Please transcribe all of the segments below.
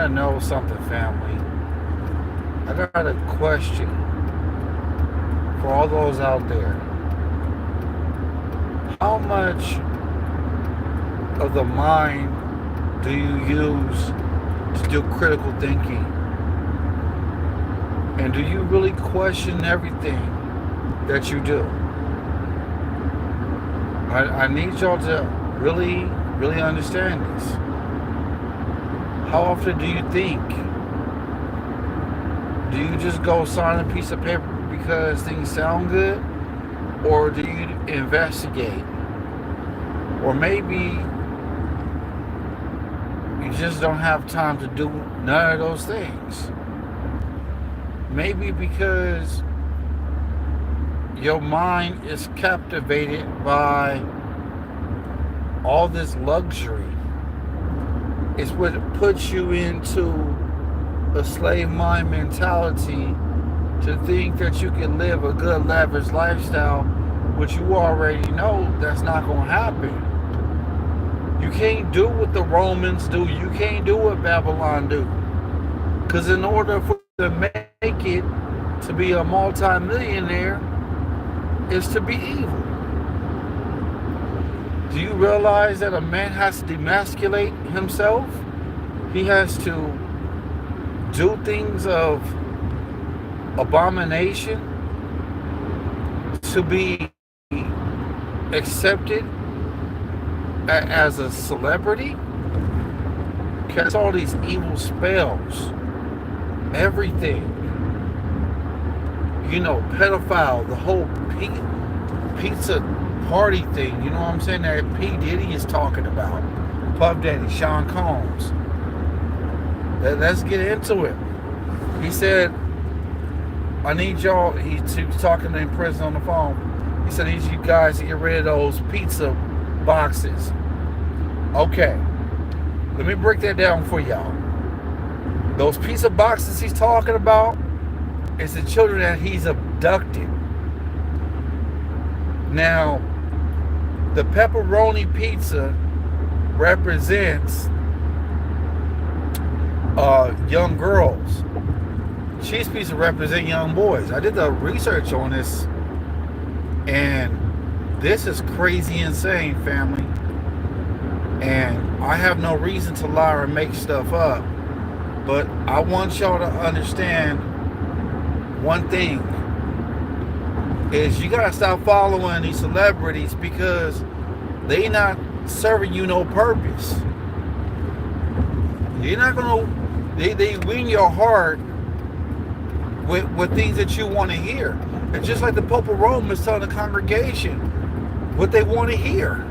to know something, family. I got a question for all those out there. How much of the mind do you use to do critical thinking? And do you really question everything that you do? I need y'all to really, really understand this. How often do you think? Do you just go sign a piece of paper because things sound good? Or do you investigate? Or maybe you just don't have time to do none of those things. Maybe because your mind is captivated by all this luxury. It's what puts you into a slave mind mentality to think that you can live a good, lavish lifestyle, which you already know that's not going to happen. You can't do what the Romans do. You can't do what Babylon do. Because in order for you to make it to be a multi-millionaire is to be evil. Do you realize that a man has to demasculate himself? He has to do things of abomination to be accepted as a celebrity? Cast all these evil spells, everything. You know, pedophile, the whole pizza party thing, you know what I'm saying, that P. Diddy is talking about. Puff Daddy, Sean Combs. Let's get into it. He said, I need y'all, he was talking in prison on the phone. He said, I need you guys to get rid of those pizza boxes. Okay, let me break that down for y'all. Those pizza boxes he's talking about is the children that he's abducted. Now, the pepperoni pizza represents young girls. Cheese pizza represent young boys. I did the research on this, and this is crazy insane, family. And I have no reason to lie or make stuff up, but I want y'all to understand one thing is you gotta stop following these celebrities because they not serving you no purpose. You're not gonna, they win your heart with things that you want to hear. And just like the Pope of Rome is telling the congregation what they want to hear.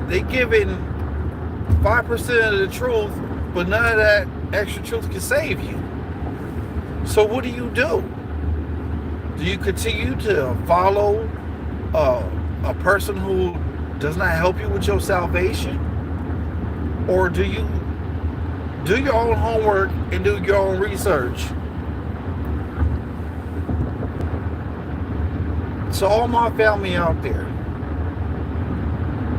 They giving 5% of the truth, but none of that extra truth can save you. So what do? Do you continue to follow a person who does not help you with your salvation? Or do you do your own homework and do your own research? So all my family out there,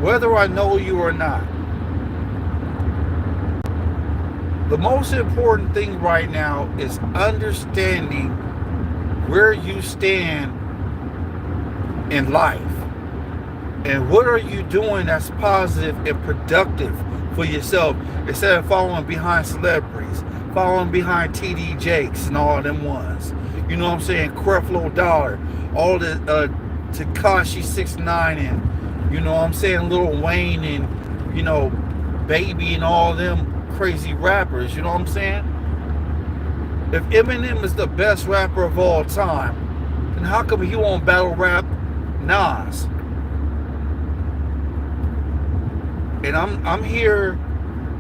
whether I know you or not, the most important thing right now is understanding where you stand in life. And what are you doing that's positive and productive for yourself instead of following behind celebrities, following behind TD Jakes and all them ones. You know what I'm saying? Creflo Dollar, all the Tekashi 6ix9ine and, you know what I'm saying, Lil Wayne and, you know, Baby and all them crazy rappers, you know what I'm saying? If Eminem is the best rapper of all time, then how come he won't battle rap Nas? And I'm here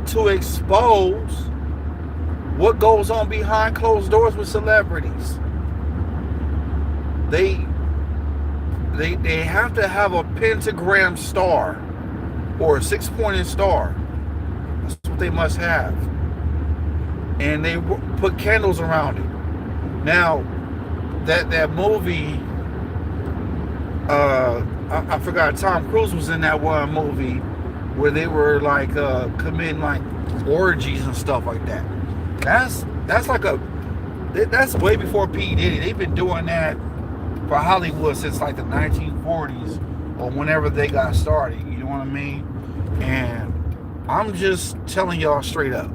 to expose what goes on behind closed doors with celebrities. They have to have a pentagram star or a 6-pointed star. That's what they must have. And they put candles around it. Now, that movie, I forgot, Tom Cruise was in that one movie where they were like committing like orgies and stuff like that. That's like that's way before P. Diddy. They've been doing that for Hollywood since like the 1940s or whenever they got started. You know what I mean? And I'm just telling y'all straight up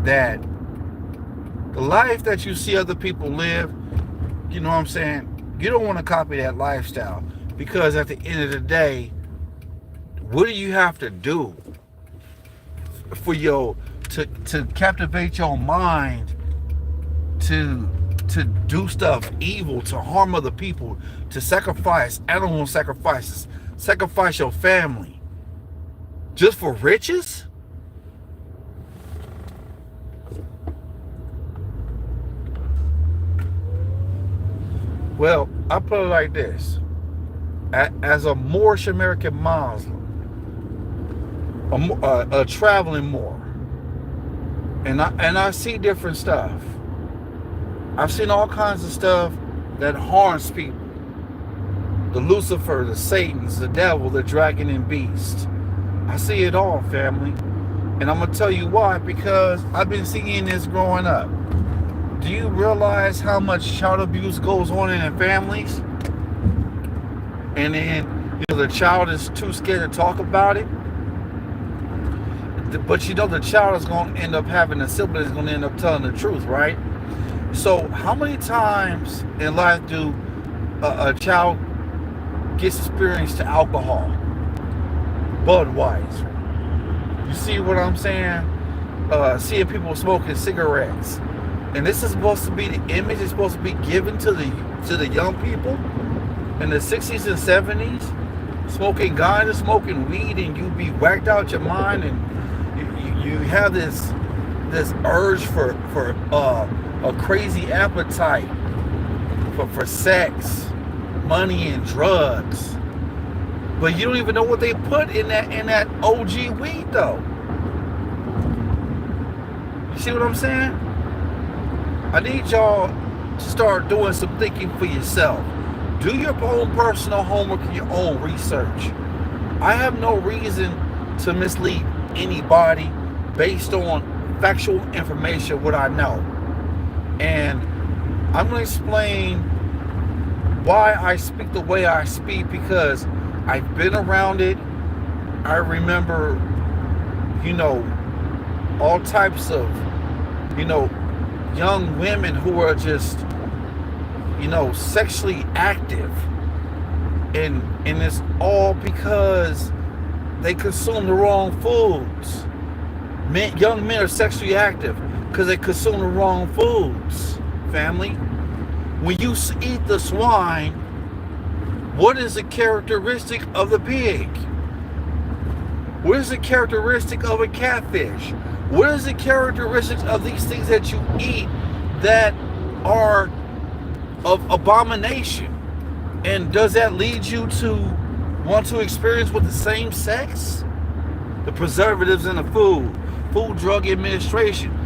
that the life that you see other people live, you know what I'm saying? You don't want to copy that lifestyle, because at the end of the day, what do you have to do for to captivate your mind to do stuff evil, to harm other people, to sacrifice animal sacrifices, sacrifice your family just for riches? Well, I put it like this. As a Moorish American Muslim, a traveling Moor, and I see different stuff. I've seen all kinds of stuff that harms people. The Lucifer, the Satans, the devil, the dragon and beast. I see it all, family. And I'm going to tell you why, because I've been seeing this growing up. Do you realize how much child abuse goes on in families? And then the child is too scared to talk about it. But the child is going to end up having a sibling is going to end up telling the truth, right? So how many times in life do a child gets experienced to alcohol? Budweiser. You see what I'm saying? Seeing people smoking cigarettes. And this is supposed to be the image it's supposed to be given to the young people in the 60s and 70s. Smoking ganja, smoking weed, and you be whacked out your mind, and you have this urge for a crazy appetite for sex, money, and drugs. But you don't even know what they put in that OG weed, though. You see what I'm saying? I need y'all to start doing some thinking for yourself. Do your own personal homework and your own research. I have no reason to mislead anybody based on factual information, what I know. And I'm going to explain why I speak the way I speak, because I've been around it. I remember, all types of, young women who are just, sexually active. And it's all because they consume the wrong foods. Young men are sexually active because they consume the wrong foods, family. When you eat the swine, what is the characteristic of the pig? What is the characteristic of a catfish? What is the characteristics of these things that you eat that are of abomination? And does that lead you to want to experience with the same sex? The preservatives in the food, Food Drug Administration.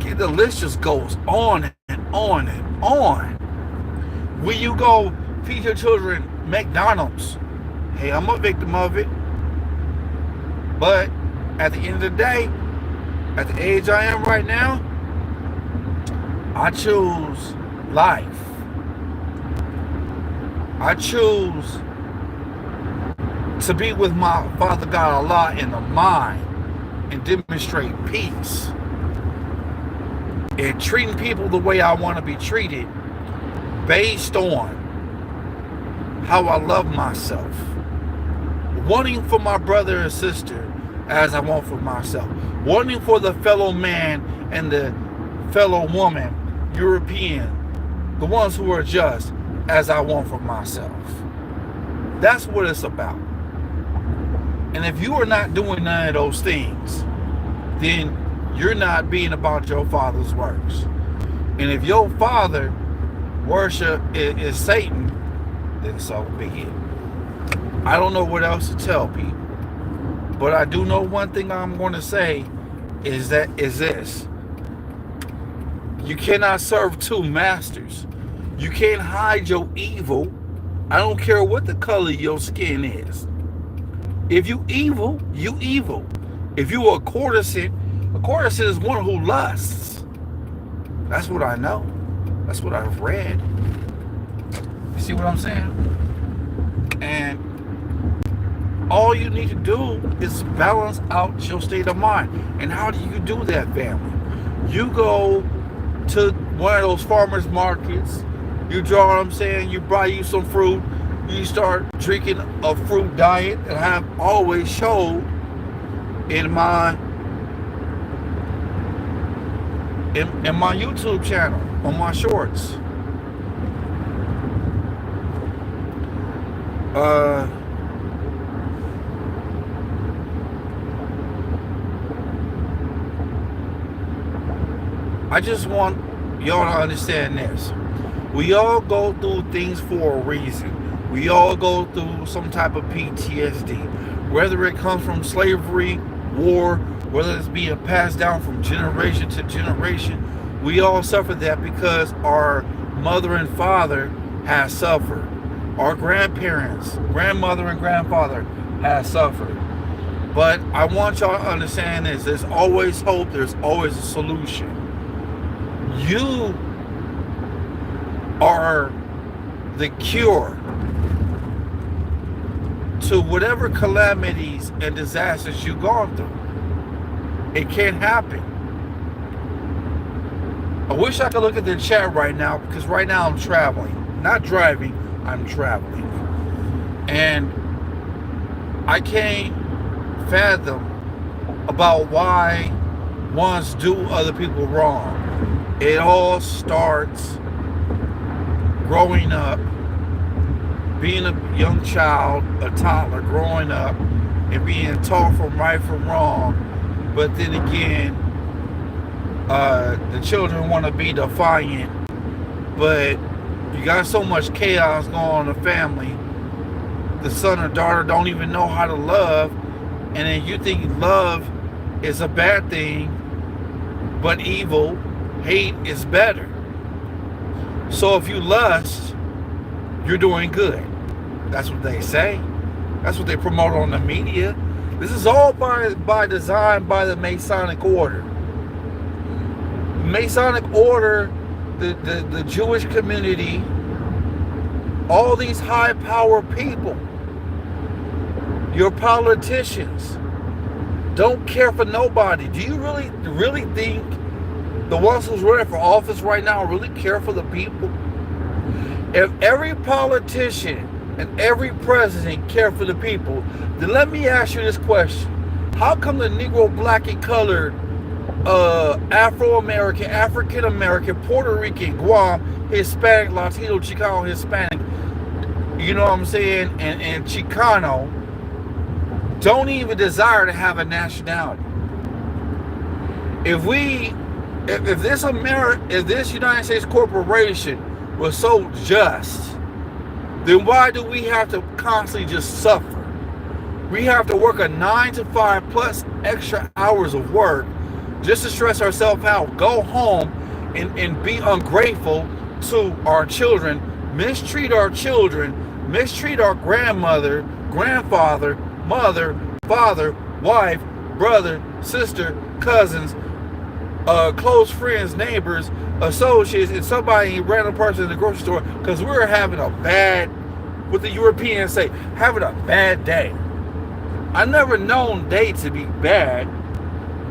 The list just goes on and on and on. When you go feed your children McDonald's, hey, I'm a victim of it. But at the end of the day, at the age I am right now, I choose life. I choose to be with my Father God Allah in the mind and demonstrate peace. And treating people the way I want to be treated based on how I love myself. Wanting for my brother and sister as I want for myself. Wanting for the fellow man and the fellow woman, European, the ones who are just, as I want for myself. That's what it's about. And if you are not doing none of those things, then you're not being about your Father's works. And if your Father worship is Satan, then so be it. I don't know what else to tell people. But I do know one thing I'm going to say is this. You cannot serve two masters. You can't hide your evil. I don't care what the color of your skin is. If you evil, you evil. If you a courtesan is one who lusts. That's what I know. That's what I've read. You see what I'm saying? And all you need to do is balance out your state of mind. And how do you do that, family? You go to one of those farmers markets. You draw what I'm saying? You buy you some fruit. You start drinking a fruit diet that I have always showed in my YouTube channel, on my shorts. I just want y'all to understand this. We all go through things for a reason. We all go through some type of PTSD, whether it comes from slavery, war, whether it's being passed down from generation to generation. We all suffer that because our mother and father has suffered. Our grandparents, grandmother and grandfather has suffered. But I want y'all to understand this. There's always hope. There's always a solution. You are the cure to whatever calamities and disasters you've gone through. It can't happen. I wish I could look at the chat right now, because right now I'm traveling. Not driving, I'm traveling. And I can't fathom about why ones do other people wrong. It all starts growing up, being a young child, a toddler, growing up and being taught from right from wrong. But then again, the children want to be defiant, but you got so much chaos going on in the family. The son or daughter don't even know how to love, and then you think love is a bad thing, but evil, hate is better. So if you lust, you're doing good. That's what they say. That's what they promote on the media. This is all by design by the Masonic Order. Masonic Order, the Jewish community, all these high power people, your politicians, don't care for nobody. Do you really think the ones who's running for office right now really care for the people? If every politician and every president care for the people, then let me ask you this question. How come the Negro, black, and colored, Afro-American, African-American, Puerto Rican, Guam, Hispanic, Latino, Chicano, Hispanic, you know what I'm saying, and Chicano, don't even desire to have a nationality? If this United States corporation was so just, then why do we have to constantly just suffer? We have to work a 9 to 5 plus extra hours of work just to stress ourselves out, go home and be ungrateful to our children, mistreat our children, mistreat our grandmother, grandfather, mother, father, wife, brother, sister, cousins, close friends, neighbors, associates, and somebody, random person in the grocery store, because we're having a bad, what the Europeans say, having a bad day. I never known day to be bad,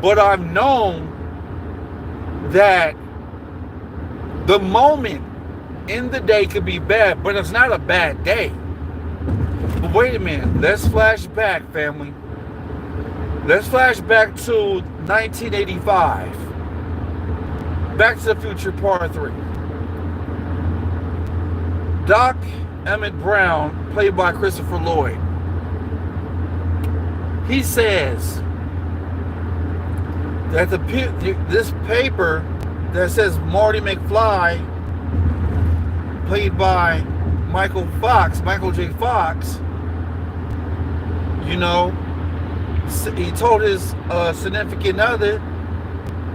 but I've known that the moment in the day could be bad, but it's not a bad day. But wait a minute, let's flash back, family. Let's flash back to 1985. Back to the Future Part 3. Doc Emmett Brown, played by Christopher Lloyd, he says that this paper that says Marty McFly, played by Michael J. Fox, you know, he told his significant other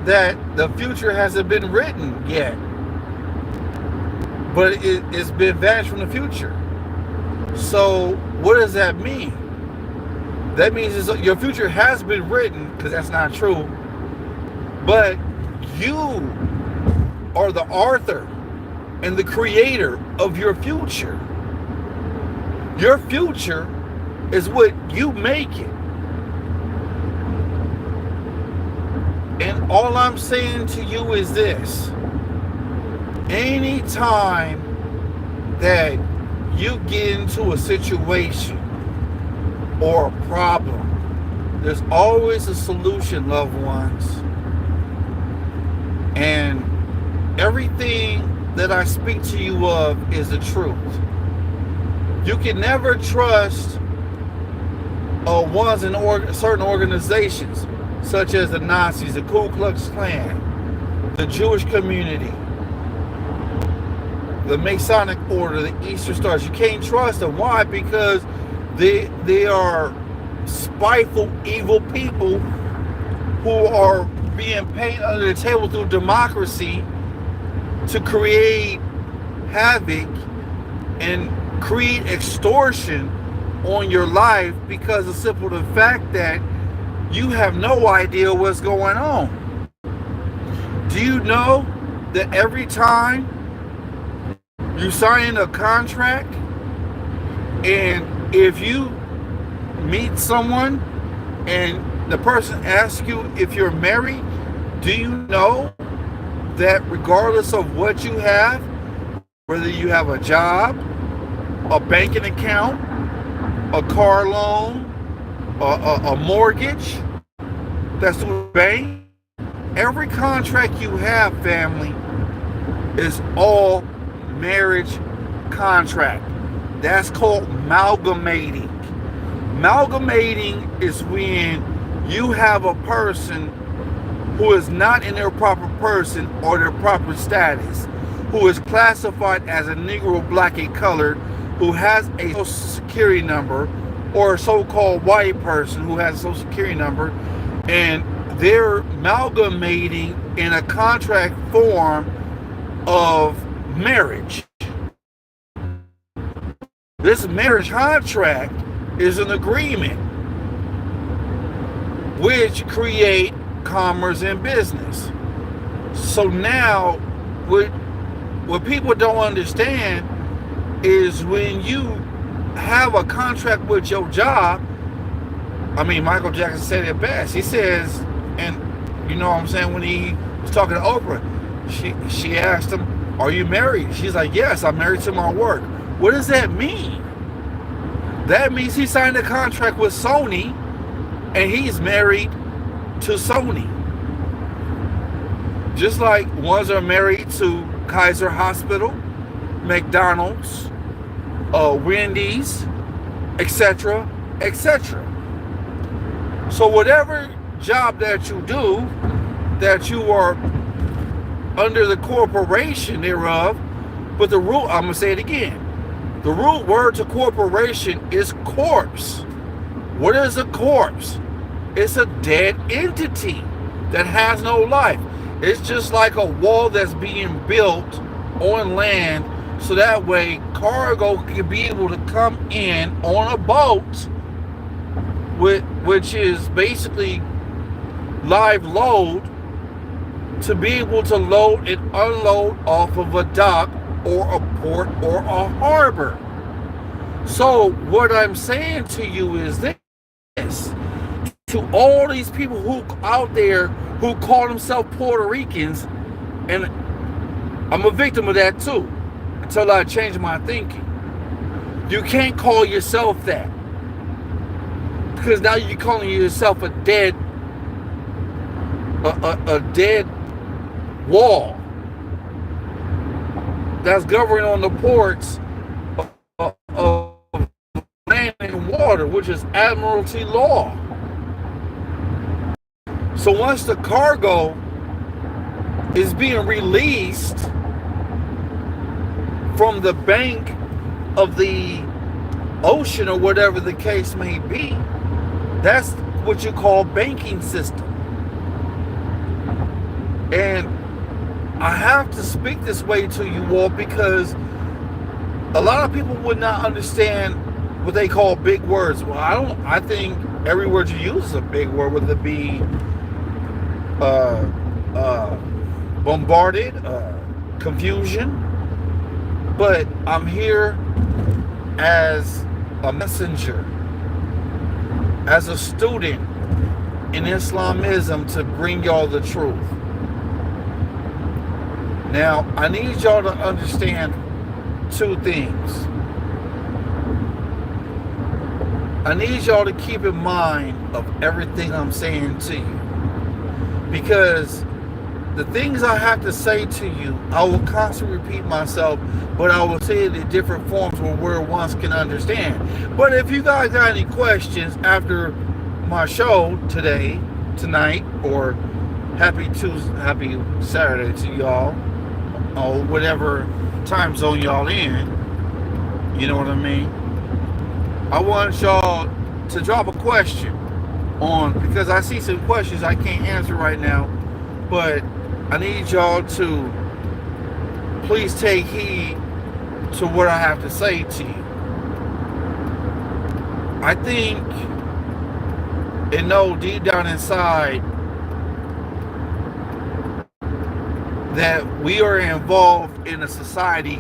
that the future hasn't been written yet, but it's been vanished from the future. So what does that mean? That means your future has been written, because that's not true. But you are the author and the creator of your future. Your future is what you make it. And all I'm saying to you is this. Anytime that you get into a situation or a problem, there's always a solution, loved ones. And everything that I speak to you of is the truth. You can never trust ones in certain organizations, such as the Nazis, the Ku Klux Klan, the Jewish community, the Masonic Order, the Eastern Stars. You can't trust them. Why? Because they are spiteful, evil people who are being paid under the table through democracy to create havoc and create extortion on your life, because of simple the fact that you have no idea what's going on. Do you know that every time you sign a contract, and if you meet someone and the person asks you if you're married, do you know that regardless of what you have, whether you have a job, a banking account, a car loan, a mortgage that's through the bank, every contract you have, family, is all marriage contract. That's called amalgamating. Amalgamating is when you have a person who is not in their proper person or their proper status, who is classified as a Negro, Black, and Colored, who has a Social Security number, or a so-called white person who has a Social Security number, and they're amalgamating in a contract form of marriage. This marriage contract is an agreement which create commerce and business. So now what people don't understand is when you have a contract with your job. I mean, Michael Jackson said it best. He says, and you know what I'm saying, when he was talking to Oprah, she asked him, "Are you married?" She's like, "Yes, I'm married to my work." What does that mean? That means he signed a contract with Sony and he's married to Sony. Just like ones are married to Kaiser Hospital, McDonald's, Wendy's, etc., etc. So whatever job that you do, that you are under the corporation thereof, but the root, I'm going to say it again, the root word to corporation is corpse. What is a corpse? It's a dead entity that has no life. It's just like a wall that's being built on land, so that way cargo can be able to come in on a boat, which is basically live load, to be able to load and unload off of a dock or a port or a harbor. So what I'm saying to you is this: to all these people who out there who call themselves Puerto Ricans, and I'm a victim of that too, until I change my thinking. You can't call yourself that, because now you're calling yourself a dead wall that's governing on the ports of land and water, which is admiralty law. So once the cargo is being released from the bank of the ocean or whatever the case may be, that's what you call banking system. And I have to speak this way to you all because a lot of people would not understand what they call big words. Well, I think every word you use is a big word, whether it be uh, uh, bombarded, confusion. But I'm here as a messenger, as a student in Islamism to bring y'all the truth. Now, I need y'all to understand two things. I need y'all to keep in mind of everything I'm saying to you. Because the things I have to say to you, I will constantly repeat myself, but I will say it in different forms where one can understand. But if you guys got any questions after my show today, tonight, or happy Saturday to y'all, or whatever time zone y'all in, you know what I mean? I want y'all to drop a question on, because I see some questions I can't answer right now, but I need y'all to please take heed to what I have to say to you. I think and know deep down inside that we are involved in a society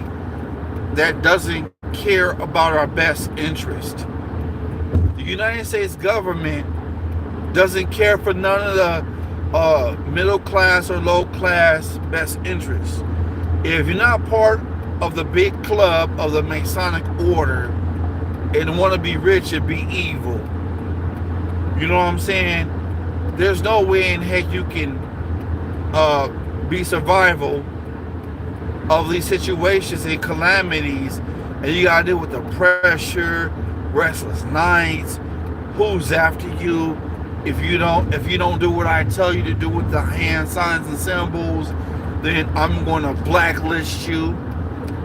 that doesn't care about our best interest. The United States government doesn't care for none of the middle class or low class best interests. If you're not part of the big club of the Masonic order and want to be rich and be evil, you know what I'm saying? There's no way in heck you can be survival of these situations and calamities, and you gotta deal with the pressure, restless nights, who's after you. If you don't do what I tell you to do with the hand signs and symbols, then I'm gonna blacklist you.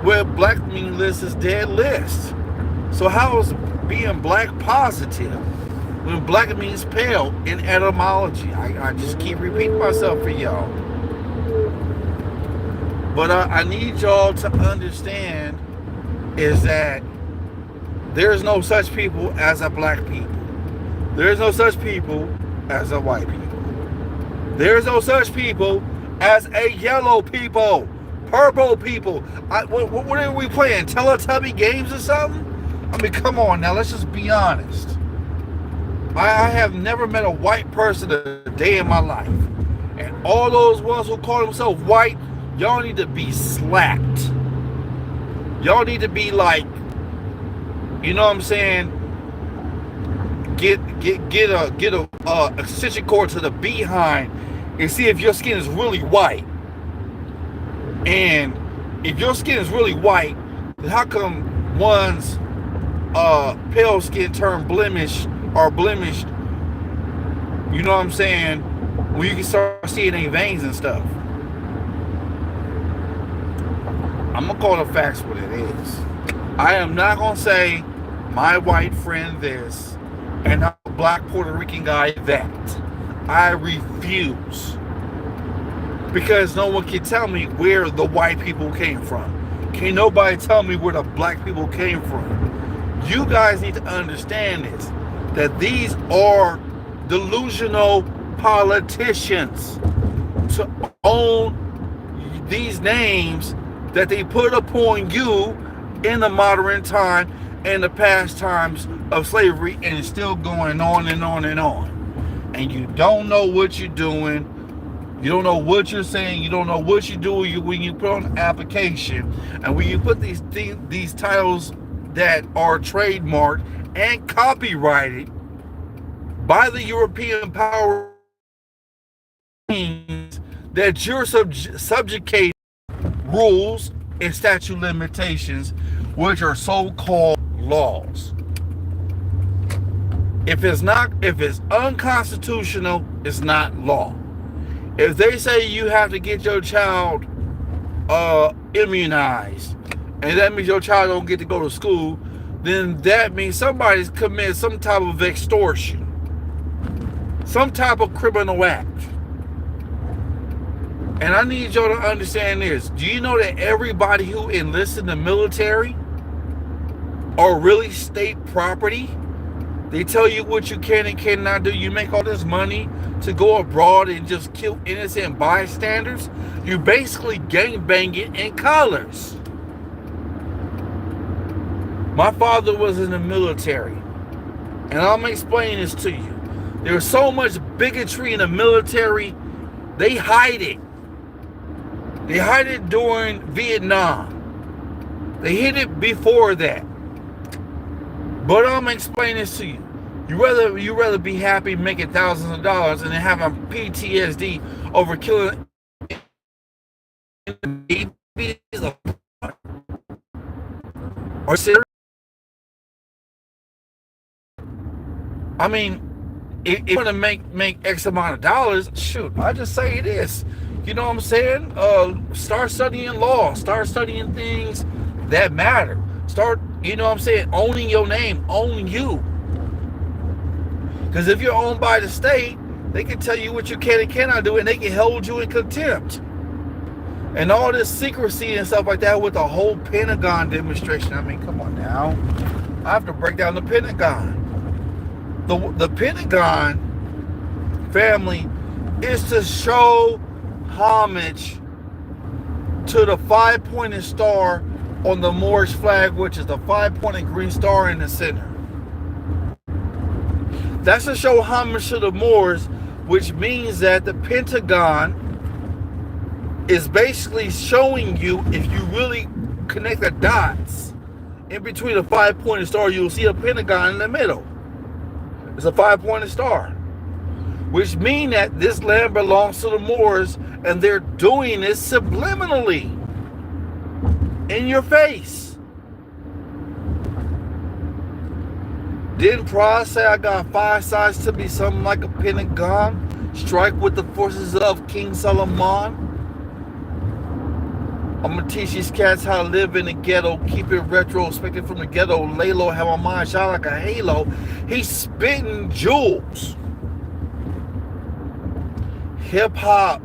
Well, black mean list is dead list. So how is being black positive when black means pale in etymology? I just keep repeating myself for y'all. But I need y'all to understand is that there's no such people as a black people. There's no such people as a white people. There's no such people as a yellow people, purple people. What are we playing? Teletubby games or something? I mean, come on now, let's just be honest. I have never met a white person a day in my life. And all those ones who call themselves white, y'all need to be slapped. Y'all need to be like, you know what I'm saying? Get a extension cord to the behind and see if your skin is really white. And if your skin is really white, then how come one's pale skin turned blemished or blemished? You know what I'm saying? When you can start seeing their veins and stuff. I'm gonna call the facts what it is. I am not gonna say my white friend this and a black Puerto Rican guy that. I refuse. Because no one can tell me where the white people came from. Can't nobody tell me where the black people came from. You guys need to understand this, that these are delusional politicians to own these names that they put upon you in the modern time and the past times of slavery, and it's still going on and on and on. And you don't know what you're doing. You don't know what you're saying. You don't know what you do when you put on an application. And when you put these titles that are trademarked and copyrighted by the European power, means that you're subjugating rules and statute limitations, which are so-called laws. If it's unconstitutional, it's not law. If they say you have to get your child immunized, and that means your child don't get to go to school, then that means somebody's committed some type of extortion, some type of criminal act. And I need y'all to understand this. Do you know that everybody who enlists in the military are really state property? They tell you what you can and cannot do. You make all this money to go abroad and just kill innocent bystanders. You basically gangbanging in colors. My father was in the military, and I'm explaining this to you. There's so much bigotry in the military, they hide it. They hide it during Vietnam. They hid it before that. But I'm explaining this to you. You rather be happy making thousands of dollars and then having PTSD over killing babies or serious. I mean, if you want to make X amount of dollars, shoot, I just say this. You know what I'm saying? Start studying law. Start studying things that matter. Start, you know what I'm saying, owning your name, own you. Because if you're owned by the state, they can tell you what you can and cannot do, and they can hold you in contempt. And all this secrecy and stuff like that with the whole Pentagon demonstration. I mean, come on now. I have to break down the Pentagon. The Pentagon, family, is to show homage to the 5-pointed star on the Moorish flag, which is the 5-pointed green star in the center. That's to show homage to the Moors, which means that the Pentagon is basically showing you, if you really connect the dots in between the 5-pointed star, you'll see a Pentagon in the middle. It's a 5-pointed star, which means that this land belongs to the Moors, and they're doing this subliminally in your face. Didn't Pride say I got 5 sides to be something like a Pentagon? Strike with the forces of King Solomon. I'm gonna teach these cats how to live in the ghetto, keep it retrospective from the ghetto, lay low, have my mind shine like a halo. He's spitting jewels. Hip hop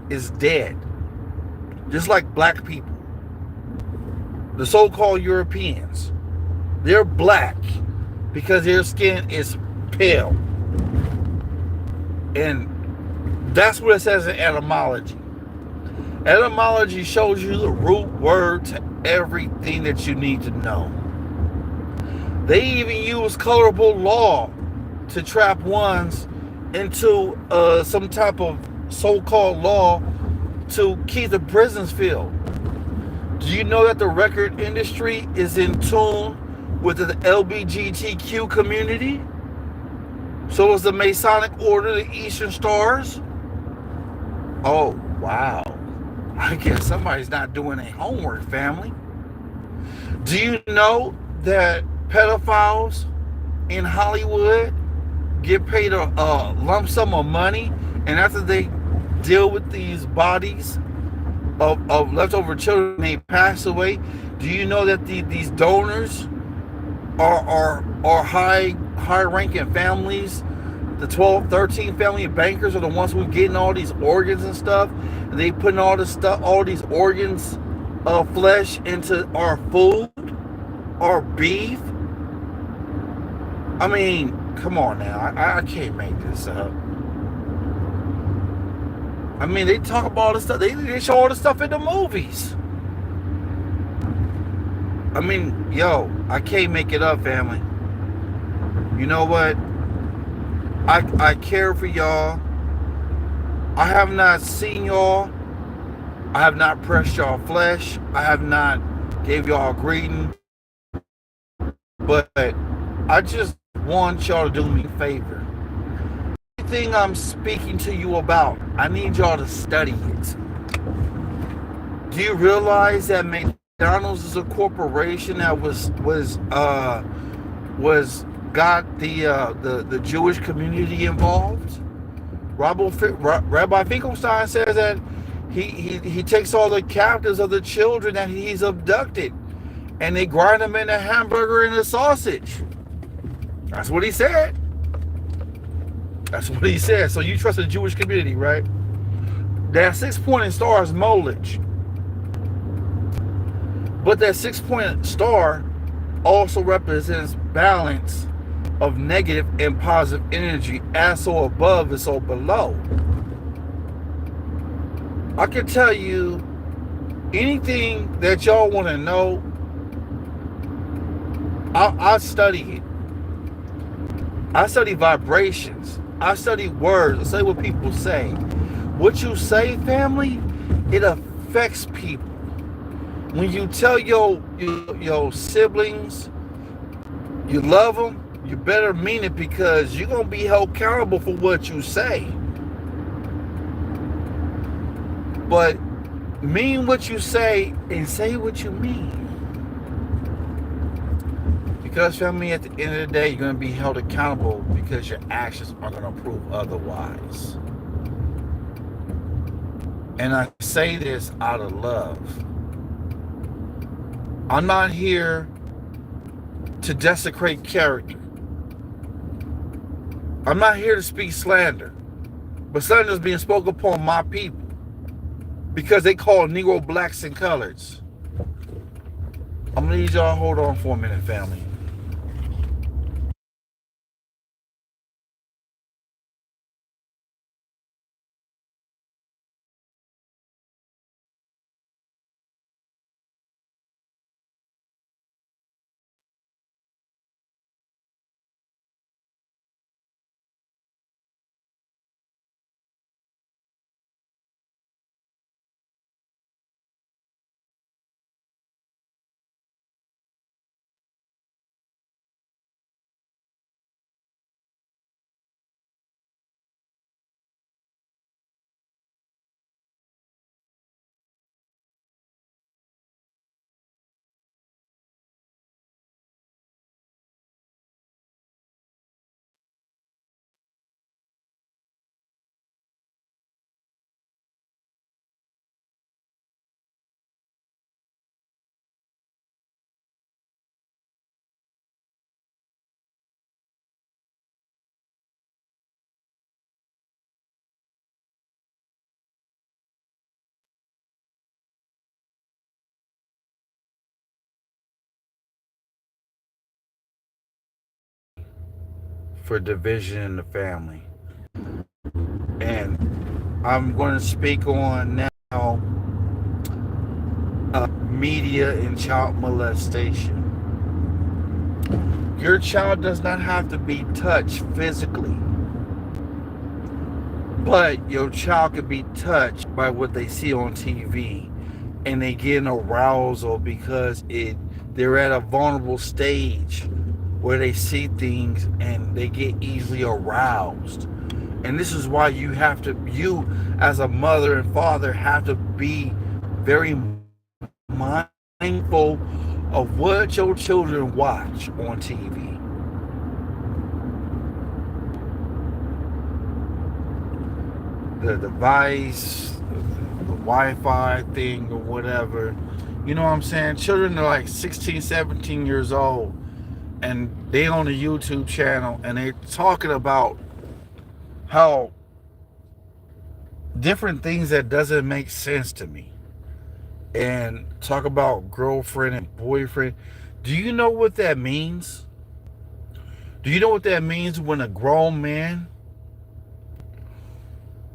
is dead, just like black people. The so-called Europeans, they're black because their skin is pale, and that's what it says in etymology. Etymology shows you the root word to everything that you need to know. They even use colorable law to trap ones into some type of so-called law to keep the prisons filled. Do you know that the record industry is in tune with the LGBTQ community? So is the Masonic Order, the Eastern Stars. Oh, wow. I guess somebody's not doing their homework, family. Do you know that pedophiles in Hollywood get paid a lump sum of money, and after they deal with these bodies of leftover children, they pass away? Do you know that these donors are high-ranking families? The 12, 13 family bankers are the ones who are getting all these organs and stuff. And they putting all this stuff, all these organs, flesh into our food, our beef. I mean, come on now. I can't make this up. I mean, they talk about all this stuff. They show all this stuff in the movies. I mean, yo, I can't make it up, family. You know what? I care for y'all. I have not seen y'all. I have not pressed y'all flesh. I have not gave y'all a greeting. But I just want y'all to do me a favor. Everything I'm speaking to you about, I need y'all to study it. Do you realize that McDonald's is a corporation that got the Jewish community involved? Rabbi Finkelstein says that he takes all the captives of the children that he's abducted, and they grind them in a hamburger and a sausage. That's what he said. That's what he said. So you trust the Jewish community, right? That 6-pointed star is knowledge. But that 6-pointed star also represents balance of negative and positive energy, as so above is so below. I can tell you anything that y'all want to know. I study it. I study vibrations. I study words. I study what people say. What you say, family, it affects people. When you tell your siblings you love them, you better mean it, because you're going to be held accountable for what you say. But mean what you say and say what you mean. Because, family, at the end of the day, you're going to be held accountable because your actions are going to prove otherwise. And I say this out of love. I'm not here to desecrate character. I'm not here to speak slander. But slander is being spoken upon my people because they call Negro blacks and coloreds. I'm going to need y'all to hold on for a minute, family. For division in the family. And I'm going to speak on now media and child molestation. Your child does not have to be touched physically, but your child could be touched by what they see on TV, and they get an arousal because they're at a vulnerable stage where they see things and they get easily aroused. And this is why you as a mother and father have to be very mindful of what your children watch on TV. The device, the Wi-Fi thing or whatever. You know what I'm saying? Children are like 16, 17 years old, and they on a YouTube channel, and they're talking about how different things that doesn't make sense to me, and talk about girlfriend and boyfriend. Do you know what that means? Do you know what that means when a grown man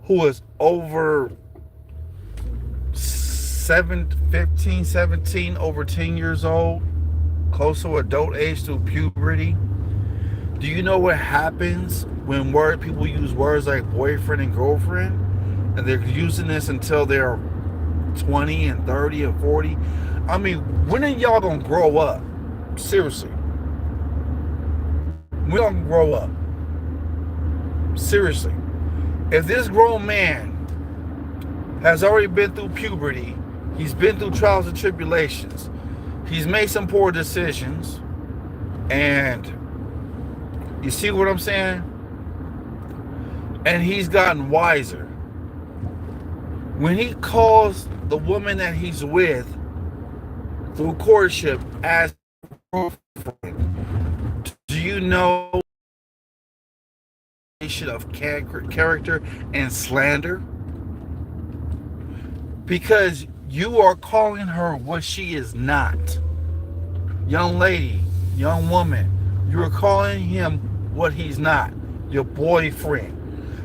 who is over 15, 17, over 10 years old, close to adult age through puberty, do you know what happens when people use words like boyfriend and girlfriend, and they're using this until they're 20 and 30 and 40? I mean, when are y'all gonna grow up? Seriously. When y'all gonna grow up? Seriously. If this grown man has already been through puberty, he's been through trials and tribulations, he's made some poor decisions, and you see what I'm saying? And he's gotten wiser. When he calls the woman that he's with through courtship as girlfriend, do you know of character and slander? Because you are calling her what she is not. Young lady, young woman, you are calling him what he's not, your boyfriend.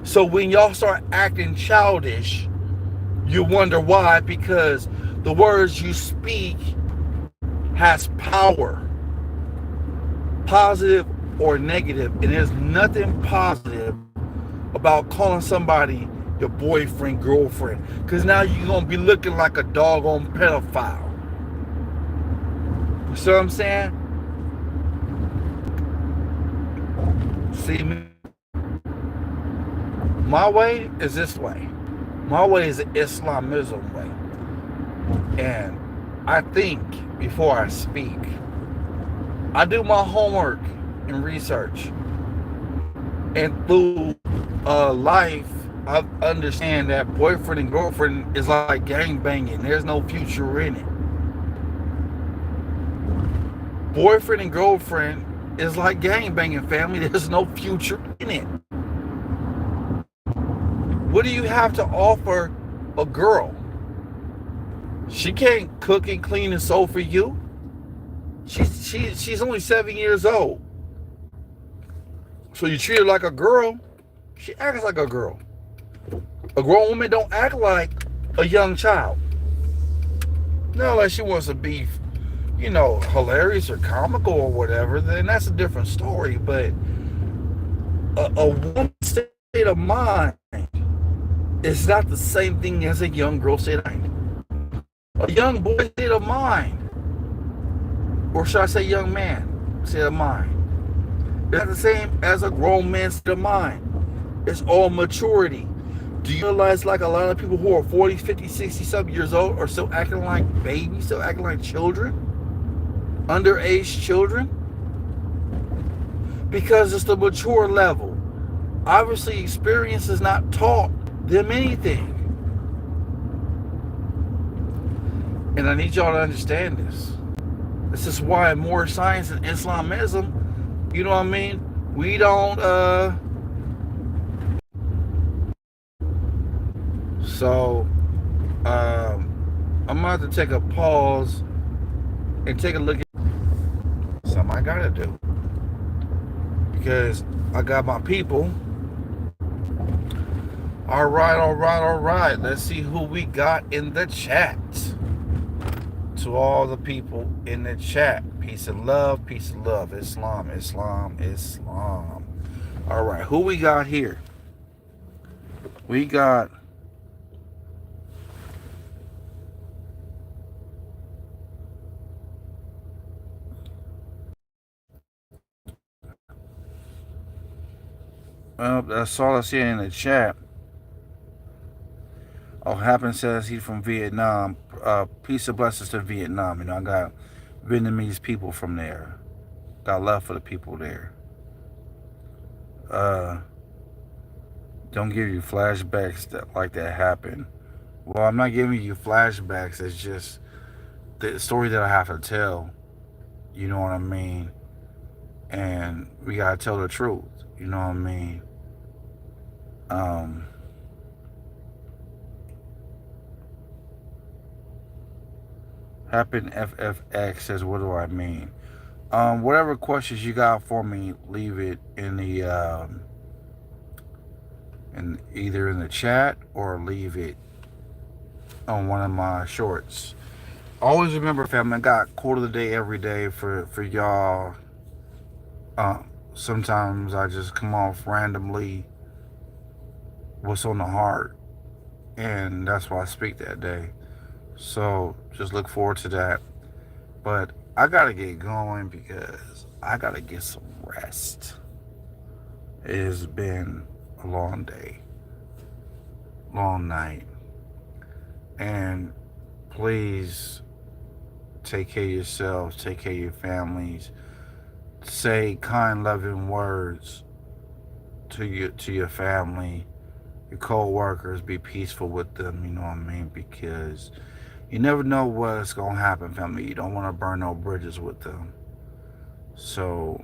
So when y'all start acting childish, you wonder why, because the words you speak has power, positive or negative, and there's nothing positive about calling somebody your boyfriend, girlfriend, because now you're gonna be looking like a doggone pedophile. You see what I'm saying? See, my way is this way. My way is the Islamism way. And I think before I speak. I do my homework and research. And through life, I understand that boyfriend and girlfriend is like gang banging. There's no future in it. Boyfriend and girlfriend is like gang banging, family. There's no future in it. What do you have to offer a girl? She can't cook and clean and sew for you. She's only 7 years old. So you treat her like a girl. She acts like a girl. A grown woman don't act like a young child. Not unless she wants to be, hilarious or comical or whatever, then that's a different story. But a woman's state of mind is not the same thing as a young girl's state of mind. A young boy's state of mind, or should I say young man state of mind, it's not the same as a grown man's state of mind. It's all maturity. Do you realize, like, a lot of people who are 40, 50, 60, some years old are still acting like babies, still acting like children? Underage children? Because it's the mature level. Obviously, experience has not taught them anything. And I need y'all to understand this. This is why more science and Islamism, you know what I mean? We don't, So, I'm about to take a pause and take a look at something I gotta do. Because I got my people. All right. Let's see who we got in the chat. To all the people in the chat, peace and love, Islam. All right, who we got here? We got that's all I see in the chat. Oh, Happen says he's from Vietnam. Peace and blessings to Vietnam. I got Vietnamese people from there. Got love for the people there. Don't give you flashbacks like that happen. Well, I'm not giving you flashbacks. It's just the story that I have to tell. You know what I mean? And we gotta tell the truth. You know what I mean? Happen FFX says, what do I mean? Whatever questions you got for me, leave it in the either in the chat or leave it on one of my shorts. Always remember, family, I got quote of the day every day for y'all. Sometimes I just come off randomly what's on the heart, and that's why I speak that day. So just look forward to that. But I gotta get going because I gotta get some rest. It has been a long day, long night, and please take care of yourselves, take care of your families. Say kind, loving words to your family, your co-workers. Be peaceful with them, you know what I mean? Because you never know what's gonna happen, family. You don't want to burn no bridges with them. So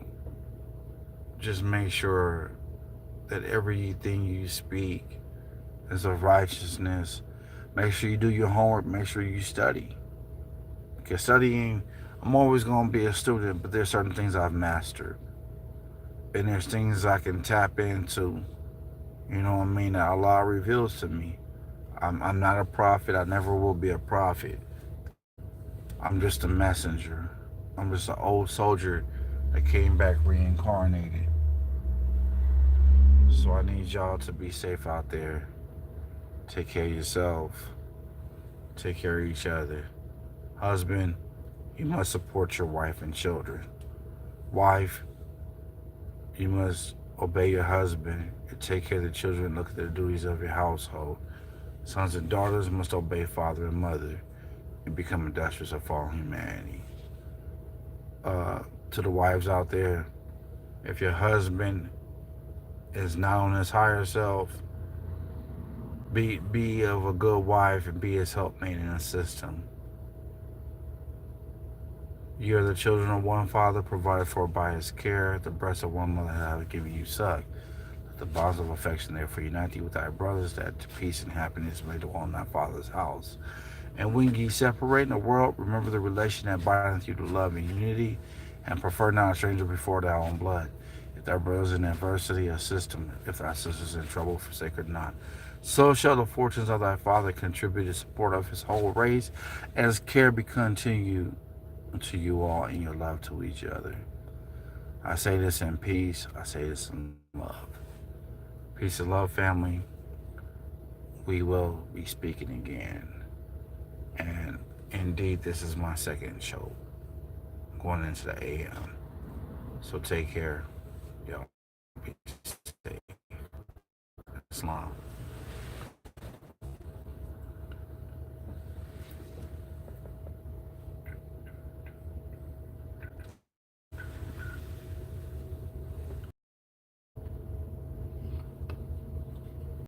just make sure that everything you speak is of righteousness. Make sure you do your homework. Make sure you study. Because studying, I'm always going to be a student, but there's certain things I've mastered. And there's things I can tap into, you know what I mean, that Allah reveals to me. I'm not a prophet. I never will be a prophet. I'm just a messenger. I'm just an old soldier that came back reincarnated. So I need y'all to be safe out there. Take care of yourself. Take care of each other. Husband, you must support your wife and children. Wife, you must obey your husband and take care of the children, look at the duties of your household. Sons and daughters must obey father and mother and become industrious of all humanity. To the wives out there, if your husband is not on his higher self, be of a good wife and be his helpmate and assist him. You are the children of one father, provided for by his care. The breast of one mother have given you suck. Let the bonds of affection therefore unite thee with thy brothers, that peace and happiness may dwell in thy father's house. And when ye separate in the world, remember the relation that bindeth you to love and unity, and prefer not a stranger before thy own blood. If thy brother is in adversity, assist him. If thy sister is in trouble, forsake her not. So shall the fortunes of thy father contribute to support of his whole race, as care be continued to you all in your love to each other. I say this in peace. I say this in love. Peace and love, family. We will be speaking again. And indeed, this is my second show going into the AM. So take care. Y'all be safe. Islam.